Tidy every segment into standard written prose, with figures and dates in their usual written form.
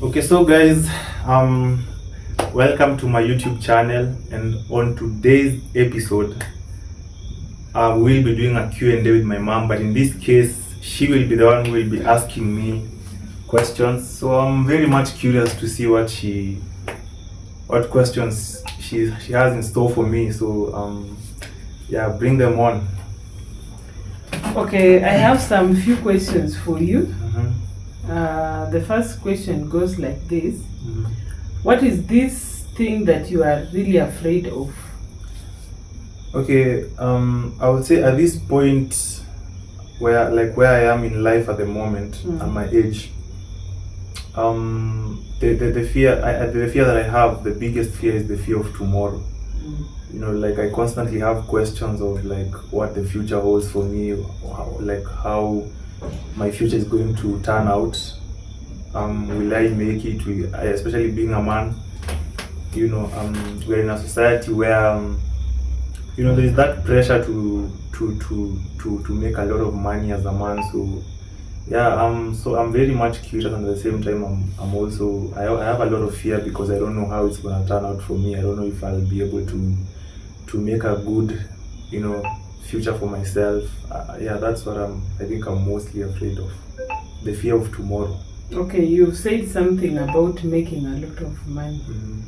Okay, so guys, welcome to my YouTube channel, and on today's episode, we'll be doing a Q&A with my mom, but in this case, she will be the one who will be asking me questions. So I'm very much curious to see what questions she has in store for me. So yeah, bring them on. Okay, I have some few questions for you. Mm-hmm. The first question goes like this. Mm-hmm. What is this thing that you are really afraid of? Okay, I would say at this point where I am in life at the moment, at my age, the fear that I have, the biggest fear is the fear of tomorrow. You know, like I constantly have questions of like what the future holds for me, how my future is going to turn out. Will I make it? Especially being a man, you know, we're in a society where you know, there's that pressure to make a lot of money as a man. So yeah, so I'm very much curious, and at the same time I'm also I have a lot of fear because I don't know how it's gonna turn out for me. I don't know if I'll be able to make a good, you know, future for myself. Yeah, that's what I think I'm mostly afraid of, the fear of tomorrow. Okay, you said something about making a lot of money. Mm-hmm.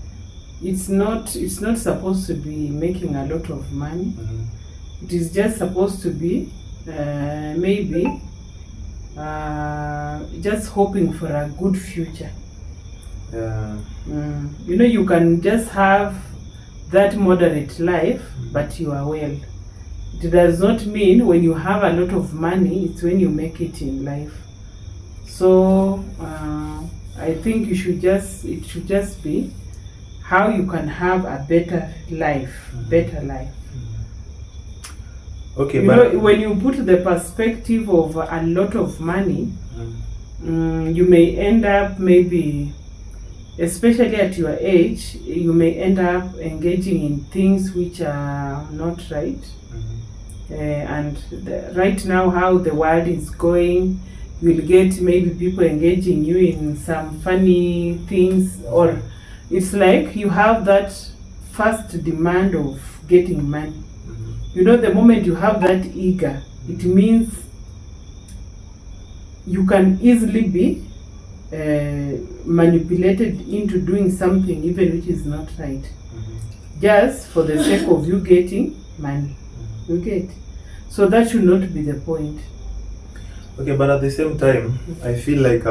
It's not supposed to be making a lot of money. Mm-hmm. It is just supposed to be maybe just hoping for a good future. Yeah. You know, you can just have that moderate life, but you are well. It does not mean when you have a lot of money, it's when you make it in life. So I think it should just be how you can have a better life, better life. Okay, you know, when you put the perspective of a lot of money, you may end up maybe, especially at your age, you may end up engaging in things which are not right. And right now, how the world is going, you'll get maybe people engaging you in some funny things, or it's like you have that first demand of getting money. You know, the moment you have that eager, it means you can easily be manipulated into doing something even which is not right, just for the sake of you getting money. You get? So that should not be the point. Okay, but at the same time, I feel like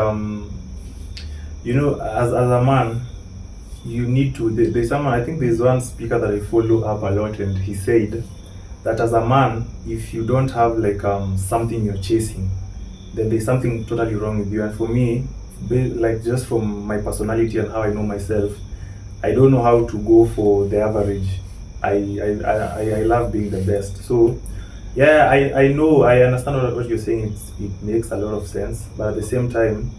you know, as a man, you need to. There's someone, I think there's one speaker that I follow up a lot, and he said that as a man, if you don't have like something you're chasing, then there's something totally wrong with you. And for me, like just from my personality and how I know myself, I don't know how to go for the average. I love being the best. So yeah, I know, I understand what you're saying. It makes a lot of sense, but at the same time,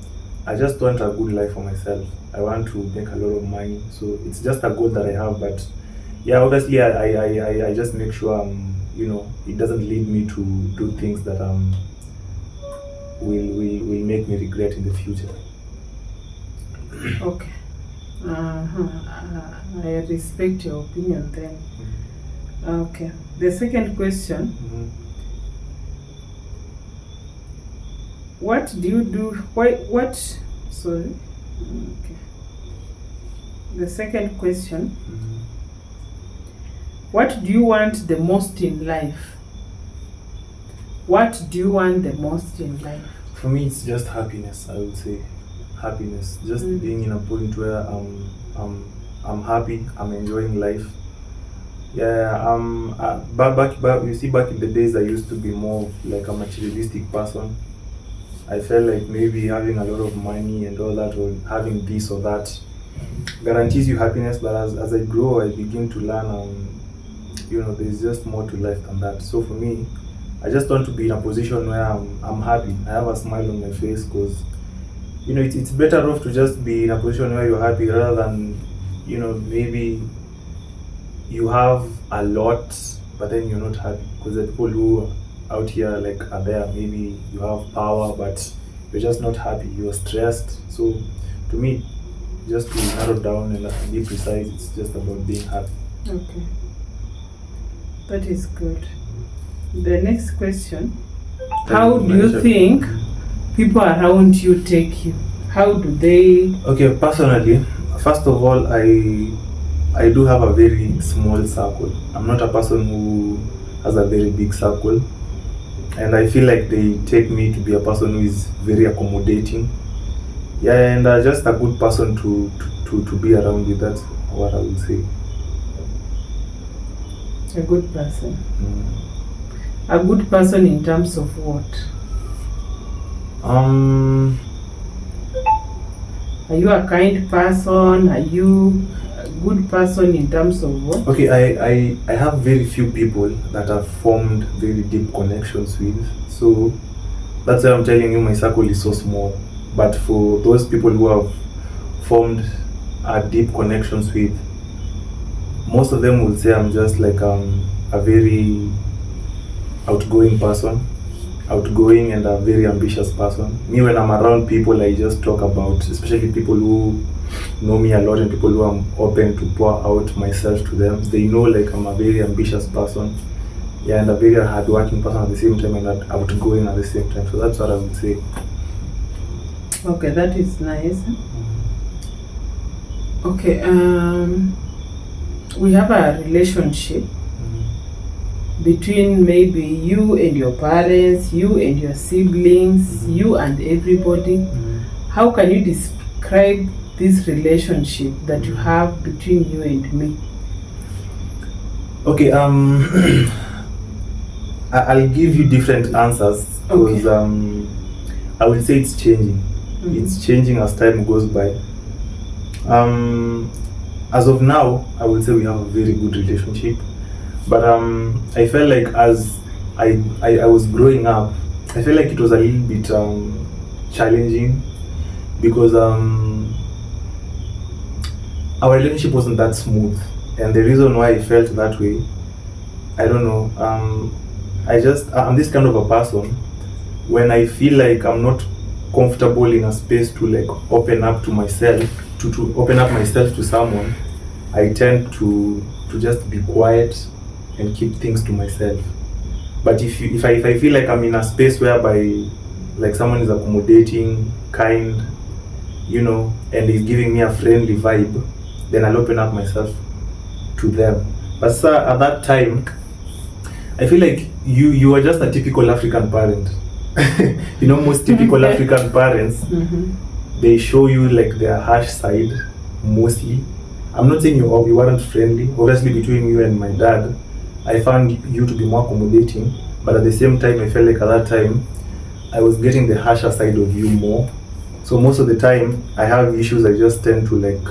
I just want a good life for myself. I want to make a lot of money. So it's just a goal that I have. But yeah, obviously, I just make sure you know, it doesn't lead me to do things that will make me regret in the future. Okay. I respect your opinion then. Okay. The second question. What do you do? What? Sorry. Okay. The second question. What do you want the most in life? What do you want the most in life? For me, it's just happiness. I would say happiness. Just being in a point where I'm happy. I'm enjoying life. Yeah. Back. You see, back in the days, I used to be more like a materialistic person. I felt like maybe having a lot of money and all that, or having this or that, guarantees you happiness. But as I grow, I begin to learn, you know, there's just more to life than that. So for me, I just want to be in a position where I'm happy. I have a smile on my face, because you know, it's better off to just be in a position where you're happy rather than, you know, maybe you have a lot but then you're not happy. Because the people who out here like are there, maybe you have power but you're just not happy, you're stressed. So to me, just to narrow down and be precise, it's just about being happy. Okay. That is good. The next question. How do you think people around you take you? How do they? Okay, personally, first of all, I do have a very small circle. I'm not a person who has a very big circle, and I feel like they take me to be a person who is very accommodating. Yeah, and just a good person to be around with. That's what I would say. A good person. Mm. A good person in terms of what? Are you a kind person? Are you a good person in terms of what? Okay, I have very few people that I've formed very deep connections with. So that's why I'm telling you my circle is so small. But for those people who have formed deep connections with, most of them will say I'm just like a very outgoing person, outgoing and a very ambitious person. Me, when I'm around people, I just talk about, especially people who know me a lot and people who I'm open to pour out myself to them. They know like I'm a very ambitious person, yeah, and a very hardworking person at the same time, and outgoing at the same time. So that's what I would say. Okay, that is nice. Okay, we have a relationship between maybe you and your parents, you and your siblings, you and everybody. How can you describe this relationship that you have between you and me? Okay, I'll give you different answers because I will say it's changing. It's changing as time goes by. As of now, I would say we have a very good relationship. But I felt like as I was growing up, I felt like it was a little bit challenging because our relationship wasn't that smooth. And the reason why I felt that way, I don't know. I'm this kind of a person. When I feel like I'm not comfortable in a space to like open up to myself, to open up myself to someone, I tend to just be quiet and keep things to myself. But if I feel like I'm in a space whereby like someone is accommodating, kind, and is giving me a friendly vibe, then I'll open up myself to them. But sir, at that time, I feel like you are just a typical African parent. Most typical African parents, they show you like their harsh side mostly. I'm not saying you weren't friendly. Obviously, between you and my dad, I found you to be more accommodating. But at the same time, I felt like at that time, I was getting the harsher side of you more. So most of the time, I have issues. I just tend to like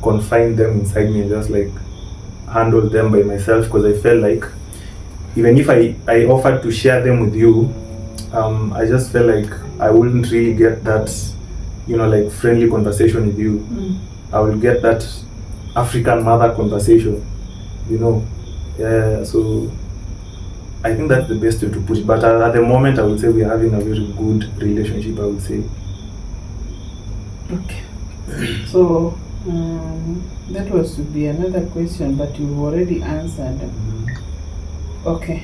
confine them inside me and just like handle them by myself because I felt like even if I offered to share them with you, I just felt like I wouldn't really get that, like friendly conversation with you. I will get that African mother conversation, Yeah, so I think that's the best way to put it. But at the moment, I would say we're having a very good relationship, I would say. Okay. So, that was to be another question, but you've already answered. Okay.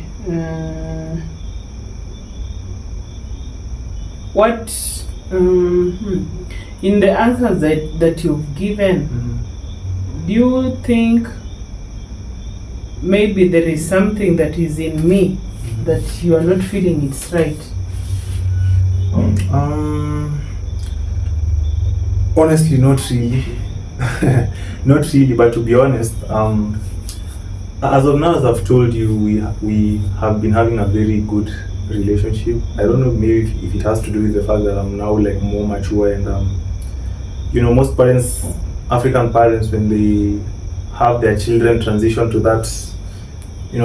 What, in the answers that you've given, do you think maybe there is something that is in me that you are not feeling it's right? Honestly, not really. Not really, but to be honest, as of now, as I've told you, we have been having a very good relationship. I don't know, maybe if it has to do with the fact that I'm now like more mature and most parents, African parents, when they have their children transition to that,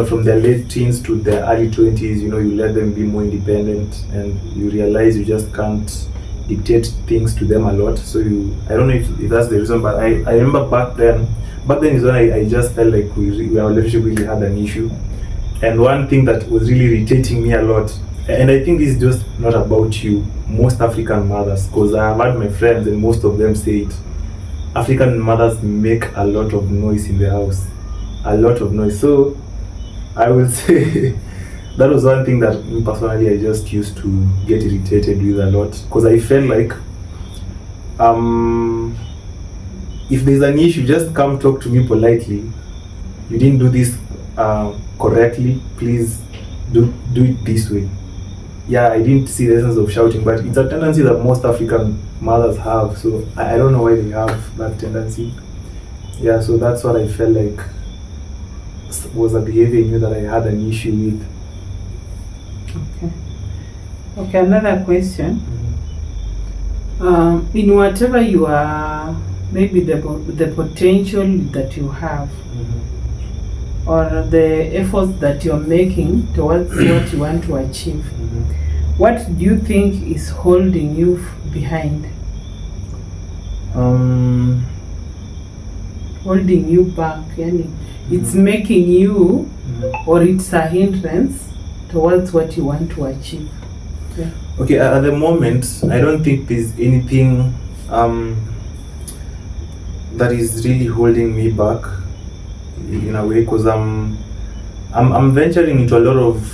from their late teens to their early 20s, you let them be more independent and you realize you just can't dictate things to them a lot. So I don't know if that's the reason, but I remember back then is when I just felt like our relationship really had an issue. And one thing that was really irritating me a lot And I think it's just not about you, most African mothers, because I have had my friends and most of them say it. African mothers make a lot of noise in the house, a lot of noise. So I will say that was one thing that me personally I just used to get irritated with a lot, because I felt like um if there's an issue, just come talk to me politely. You didn't do this correctly, please do it this way. Yeah, I didn't see the essence of shouting, but it's a tendency that most African mothers have. So I don't know why they have that tendency. Yeah, so that's what I felt like was a behavior I knew that I had an issue with. Okay. Okay, another question. Mm-hmm. In whatever you are, maybe the potential that you have, Mm-hmm. or the efforts that you're making towards what you want to achieve, Mm-hmm. what do you think is holding you behind? Holding you back, yani it's making you, or it's a hindrance towards what you want to achieve. Yeah. Okay, at the moment, I don't think there's anything that is really holding me back in a way, because I'm venturing into a lot of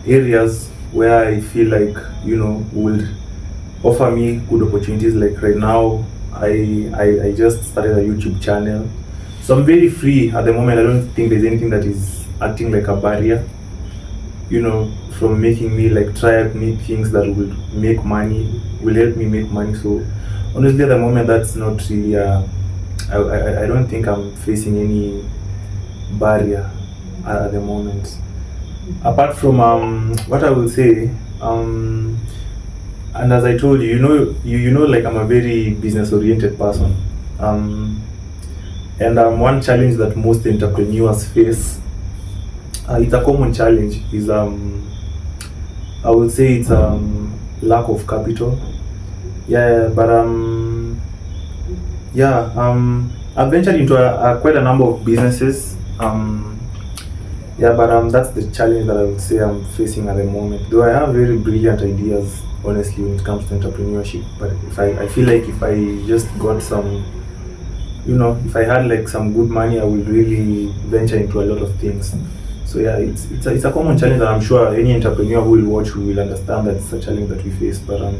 areas where I feel like, you know, would offer me good opportunities. Like right now, I just started a YouTube channel, so I'm very free at the moment. I don't think there's anything that is acting like a barrier, you know, from making me like try out new things that will make money, will help me make money. So honestly, at the moment, that's not really I don't think I'm facing any barrier at the moment. Apart from what I will say, and as I told you, you know, like I'm a very business oriented person, and one challenge that most entrepreneurs face, it's a common challenge, is I would say it's lack of capital. Yeah, but I've ventured into quite a number of businesses. Yeah, but that's the challenge that I would say I'm facing at the moment. Though I have very brilliant ideas, honestly, when it comes to entrepreneurship. But if I feel like if I just got some, you know, if I had like some good money, I would really venture into a lot of things. So yeah, it's a common challenge that I'm sure any entrepreneur who will watch will understand that it's a challenge that we face. But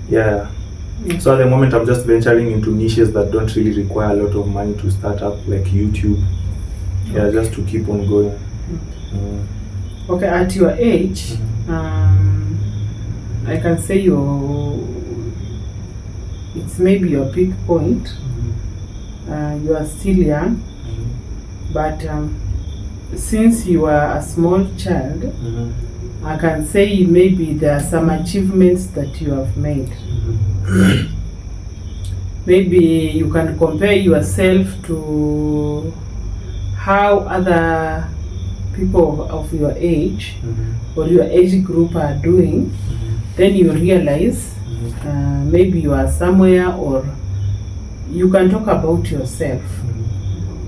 yeah. So at the moment, I'm just venturing into niches that don't really require a lot of money to start up, like YouTube. Yeah, just to keep on going. Okay, at your age, I can say it's maybe your peak point. You are still young, but since you are a small child, I can say maybe there are some achievements that you have made. Maybe you can compare yourself to how other people of your age or your age group are doing. Then you realize maybe you are somewhere, or you can talk about yourself.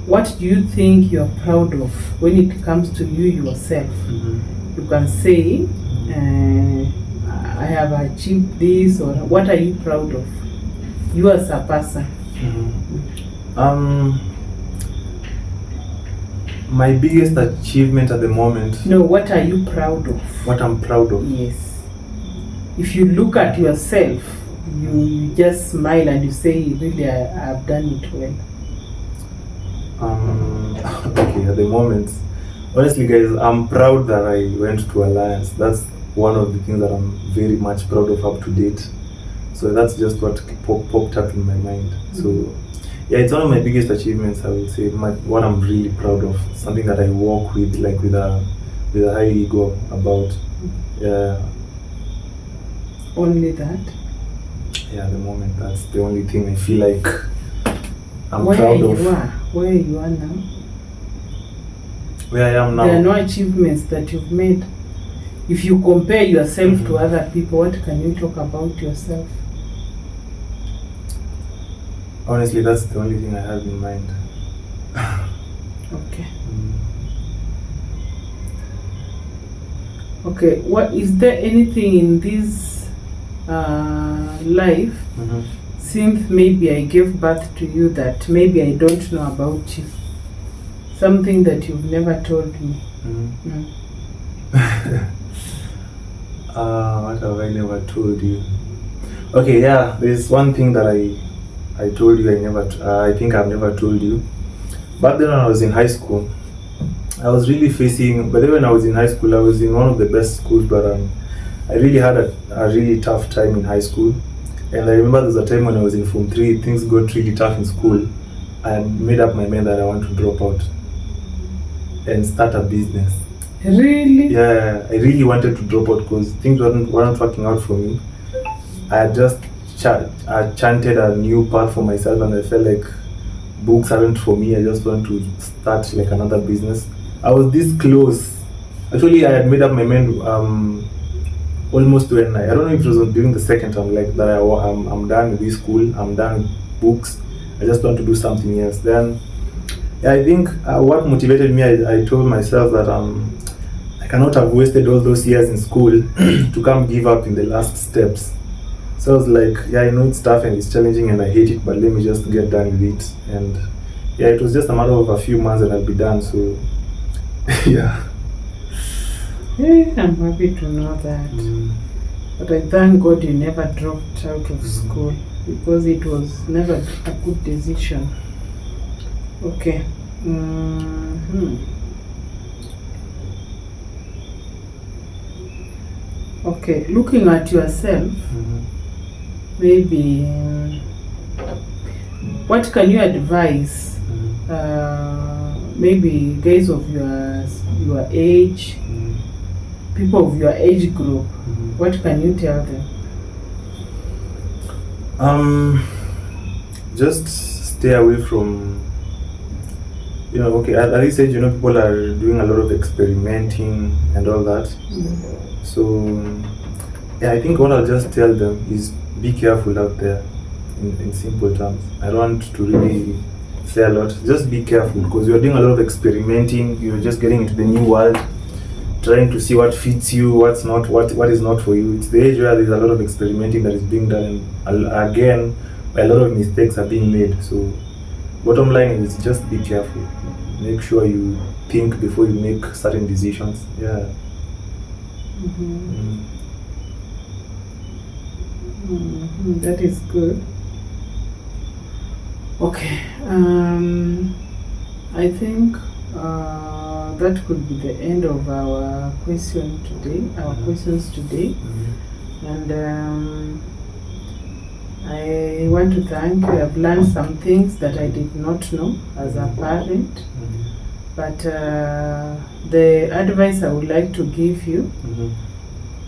What do you think you're proud of when it comes to you yourself? You can say, I have achieved this, or what are you proud of, you as a person? My biggest achievement at the moment. No, what are you proud of? What I'm proud of? Yes. If you look at yourself, you just smile and you say, really, I have done it well. Okay, at the moment, honestly, guys, I'm proud that I went to Alliance. That's one of the things that I'm very much proud of up to date. So that's just what popped up in my mind. So yeah, it's one of my biggest achievements, I would say. What I'm really proud of, something that I walk with, like with a high ego about. Yeah. Only that? Yeah, at the moment, that's the only thing I feel like I'm where proud you of. Are, where you are now? Where I am now. There are no achievements that you've made. If you compare yourself to other people, what can you talk about yourself? Honestly, that's the only thing I have in mind. Okay. Okay, what is there anything in this life since maybe I gave birth to you that maybe I don't know about you? Something that you've never told me. What have I never told you? Okay, yeah, there's one thing that I told you I think I've never told you. Back then when I was in high school, I was really facing, but then when I was in high school, I was in one of the best schools, but I really had a really tough time in high school. And I remember there was a time when I was in Form 3, things got really tough in school. I made up my mind that I want to drop out and start a business. Really? Yeah, I really wanted to drop out because things weren't working out for me. I had just chanted a new path for myself, and I felt like books aren't for me. I just want to start like another business. I was this close. Actually, I had made up my mind almost when I don't know if it was during the second term, like that I'm done with this school. I'm done with books. I just want to do something else. Then yeah, I think what motivated me, I told myself that I cannot have wasted all those years in school to come give up in the last steps. So I was like, yeah, I know it's tough and it's challenging and I hate it, but let me just get done with it. And yeah, it was just a matter of a few months and I'll be done. So yeah. Yeah, I'm happy to know that. But I thank God you never dropped out of school, because it was never a good decision. Okay. Okay, looking at yourself, maybe what can you advise maybe guys of your age, people of your age group? What can you tell them? Just stay away from, okay, at this age, people are doing a lot of experimenting and all that. So yeah, I think what I'll just tell them is be careful out there, in simple terms. I don't want to really say a lot. Just be careful, because you're doing a lot of experimenting. You're just getting into the new world, trying to see what fits you, what's not, what is not for you. It's the age where there's a lot of experimenting that is being done, and again, a lot of mistakes are being made. So bottom line is just be careful. Make sure you think before you make certain decisions. Yeah. That is good. Okay. I think that could be the end of our questions today. And I want to thank you. I've learned some things that I did not know as a parent. But the advice I would like to give you,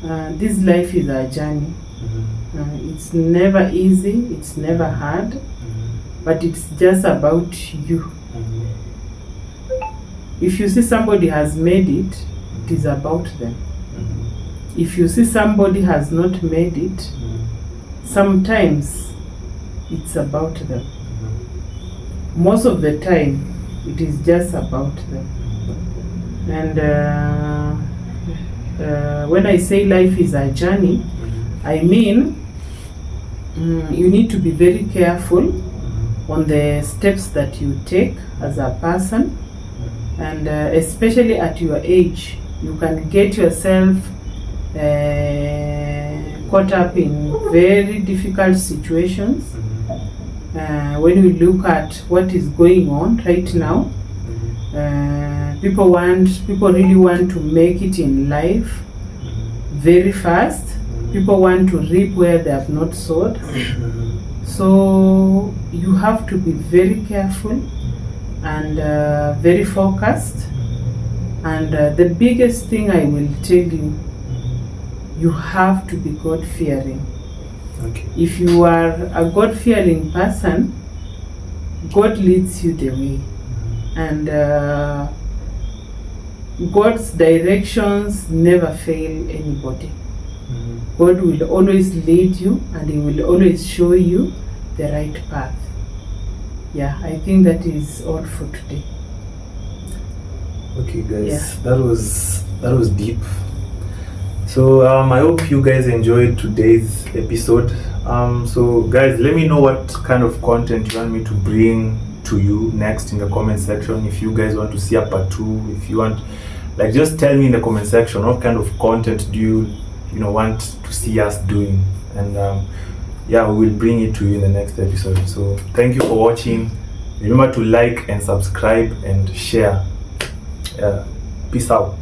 this life is a journey. It's never easy, it's never hard, but it's just about you. If you see somebody has made it, it is about them. If you see somebody has not made it, sometimes it's about them. Most of the time, it is just about them. And when I say life is a journey, I mean you need to be very careful on the steps that you take as a person, and especially at your age, you can get yourself caught up in very difficult situations. When we look at what is going on right now, people really want to make it in life very fast. People want to reap where they have not sowed. So you have to be very careful and very focused. And the biggest thing I will tell you, you have to be God-fearing. Okay. If you are a God-fearing person, God leads you the way. And God's directions never fail anybody. God will always lead you, and He will always show you the right path. Yeah, I think that is all for today. Okay, guys, that was deep. So I hope you guys enjoyed today's episode. So guys, let me know what kind of content you want me to bring to you next in the comment section. If you guys want to see a part 2, if you want, like, just tell me in the comment section what kind of content do you know want to see us doing, and yeah, we will bring it to you in the next episode. So thank you for watching. Remember to like and subscribe and share. Peace out.